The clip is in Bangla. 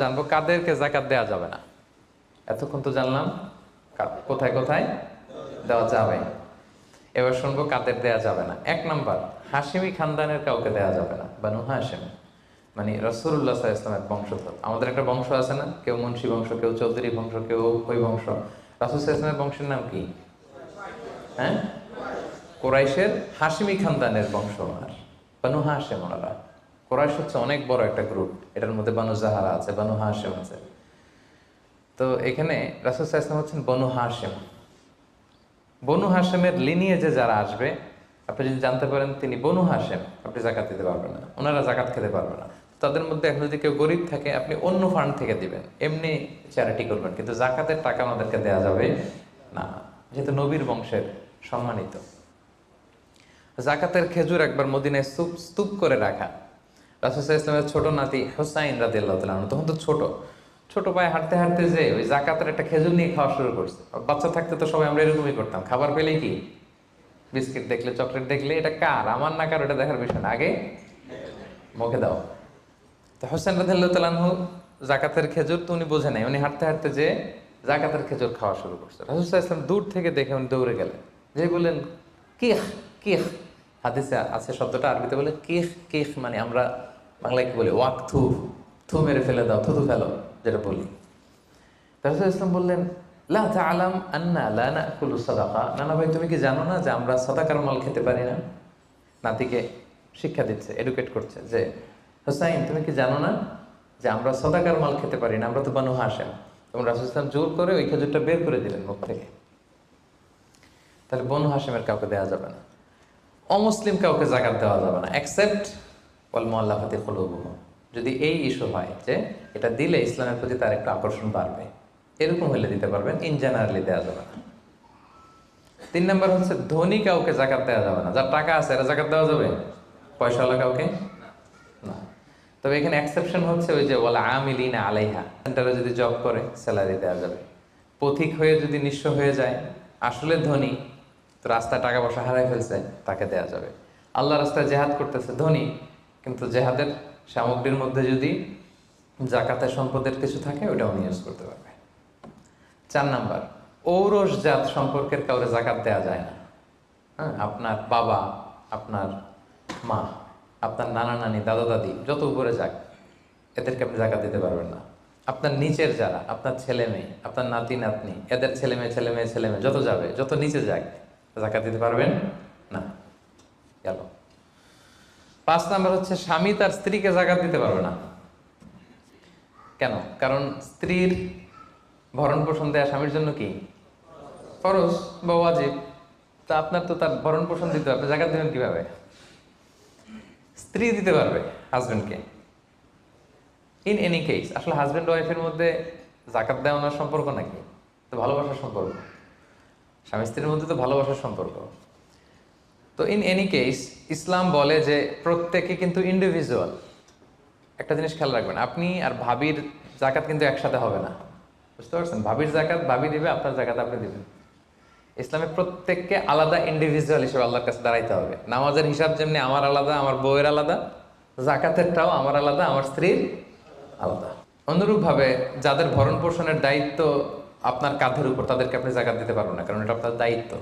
জানবো কাদেরকে যাকাত দেওয়া যাবে না। এতক্ষণ তো জানলাম কোথায় কোথায় দেওয়া যাবে। এবার শুনবো কাদের দেওয়া যাবে না। 1 নাম্বার, হাশিমি খানদানের কাউকে দেওয়া যাবে না। বানু হাশিম মানে রাসূলুল্লাহ সাল্লাল্লাহু আলাইহি ওয়াসাল্লামের বংশধর। আমাদের একটা বংশ আছে না, কেউ মুন্সি বংশ, কেউ চৌধুরী বংশ, কেউ ওই বংশ। রাসূল সাল্লাল্লাহু আলাইহি ওয়াসাল্লামের বংশের নাম কি? হ্যাঁ, কুরাইশের হাশিমি খানদানের বংশধর বানু হাশিম। ওনারা কুরাইশ হচ্ছে অনেক বড় একটা গ্রুপ, এটার মধ্যে বানু জাহারা আছে, বানু হাশিম আছে। তো এখানে রাসূল সাল্লাল্লাহু আলাইহি ওয়াসাল্লাম হচ্ছেন বনু হাশিম। বনু হাশেমের লিনিয়েজে যারা আসবে, আপনি যদি জানতে পারেন তিনি বনু হাশেম, আপনি জাকাত দিতে পারবেন না, ওনারা জাকাত খেতে পারবে না। তাদের মধ্যে এখন যদি কেউ গরিব থাকে, আপনি অন্য ফান্ড থেকে দিবেন, এমনি চ্যারিটি করবেন, কিন্তু জাকাতের টাকা আমাদেরকে দেওয়া যাবে না, যেহেতু নবীর বংশের সম্মানিত। জাকাতের খেজুর একবার মদিনায় স্তূপ করে রাখা। রাসূল সাল্লাল্লাহু আলাইহি ওয়াসাল্লামের ছোট নাতি হুসাইন রাদিয়াল্লাহু তাআলা আনহু তখন তো ছোট পায়ে হাঁটতে হাঁটতে যে ওই জাকাতের একটা খেজুর নিয়ে খাওয়া শুরু করছে। বাচ্চা থাকতে তো সবাই আমরা এরকমই করতাম, খাবার পেলেই কি বিস্কিট দেখলে, চকলেট দেখলে এটা কার, আমার না কার, ওটা দেখার বিষয় না, আগে মুখে দাও। তো হোসেন রাদিয়াল্লাহু তাআলা আনহু জাকাতের খেজুর তো উনি বোঝে নাই, উনি হাঁটতে হাঁটতে যে জাকাতের খেজুর খাওয়া শুরু করছে। রাসূল সাল্লাল্লাহু আলাইহি ওয়াসাল্লাম দূর থেকে দেখে উনি দৌড়ে গেলেন, যে বললেন কিহ কিহ। হাদিসে আছে শব্দটা, আরবিতে বলে কিহ কিহ, মানে আমরা বাংলায় কি বলি ওয়াক থু, থু মেরে ফেলে দাও, থুতু ফেলো যেটা বলি। রাসূল ইসলাম বললেন লা তা'লাম আন্না লা নাকুলু সাদাকা। নানা ভাই, তুমি কি জানো না যে আমরা সাদাকার মাল খেতে পারি না? নাতিকে শিক্ষা দিচ্ছে, এডুকেট করছে যে হুসাইন, তুমি কি জানো না যে আমরা সাদাকার মাল খেতে পারি না, আমরা তো বানু হাশিম। এবং রাসূল ইসলাম জোর করে ওই খেজুরটা বের করে দিলেন মুখ থেকে। তাহলে বনু হাশিমের কাউকে দেওয়া যাবে না। অমুসলিম কাউকে জাকাত দেওয়া যাবে না, এক্সেপ্ট ওয়াল মুআল্লাফাতি কুলুবুহুম। যদি এই ইস্যু হয় যে এটা দিলে ইসলামের প্রতি তার একটু আকর্ষণ বাড়বে, এরকম হলে দিতে পারবেন, ইন জেনারেলি দেওয়া যাবে না। 3 নাম্বার হচ্ছে ধনী কাউকে জাকাত দেওয়া যাবে না। যার টাকা আছে এরা জাকাত দেওয়া যাবে, পয়সাওয়ালা কাউকে না। তবে এখানে এক্সেপশন হচ্ছে ওই যে ওয়ালা আমিলিনা আলাইহা, সেন্টারে যদি জব করে স্যালারি দেওয়া যাবে। পথিক হয়ে যদি নিঃস্ব হয়ে যায়, আসলে ধনী তো রাস্তায় টাকা পয়সা হারাই ফেলছে, তাকে দেওয়া যাবে। আল্লাহ রাস্তায় জেহাদ করতেছে, ধনী, কিন্তু জেহাদের সামগ্রীর মধ্যে যদি জাকাতের সম্পদের কিছু থাকে, ওটা উনি ইউজ করতে পারবে। 4 নাম্বার, ঔরসজাত সম্পর্কের কাউরে জাকাত দেওয়া যায় না। হ্যাঁ, আপনার বাবা, আপনার মা, আপনার নানা নানি, দাদা দাদি, যত উপরে যাক, এদেরকে আপনি জাকাত দিতে পারবেন না। আপনার নিচের যারা, আপনার ছেলে মেয়ে, আপনার নাতি নাতনি, এদের ছেলে মেয়ে ছেলে মেয়ে ছেলে মেয়ে যত যাবে, যত নিচে যাক, জাকাত দিতে পারবেন না। গেল। 5 নাম্বার হচ্ছে স্বামী তার স্ত্রীকে জাকাত দিতে পারবে না। কেন? কারণ স্ত্রীর ভরণ পোষণ দেয়া স্বামীর জন্য কি ফরজ বা ওয়াজিব। তা আপনার তো তার ভরণ পোষণ দিতে হবে, জাকাত দেবেন কিভাবে? স্ত্রী দিতে পারবে হাজবেন্ডকে। ইন এনি কেস, আসলে হাজবেন্ড ওয়াইফের মধ্যে জাকাত দেওয়ানোর সম্পর্ক নাকি? তো ভালোবাসার সম্পর্ক, স্বামী স্ত্রীর মধ্যে তো ভালোবাসার সম্পর্ক। তো ইন এনি কেস ইসলাম বলে যে প্রত্যেকে কিন্তু ইন্ডিভিজুয়াল। একটা জিনিস খেয়াল রাখবেন, আপনি আর ভাবির জাকাত কিন্তু একসাথে হবে না, বুঝতে পারছেন? ভাবির জাকাত ভাবি দিবে, আপনার জাকাত আপনি দিবেন। ইসলামে প্রত্যেককে আলাদা ইন্ডিভিজুয়াল হিসেবে আল্লাহর কাছে দাঁড়াইতে হবে। নামাজের হিসাব যেমনি আমার আলাদা, আমার বউয়ের আলাদা, জাকাতেরটাও আমার আলাদা, আমার স্ত্রীর আলাদা। অনুরূপভাবে যাদের ভরণ পোষণের দায়িত্ব আপনার কাঁধের উপর, তাদেরকে আপনি জাকাত দিতে পারবেন না, কারণ এটা আপনার দায়িত্ব।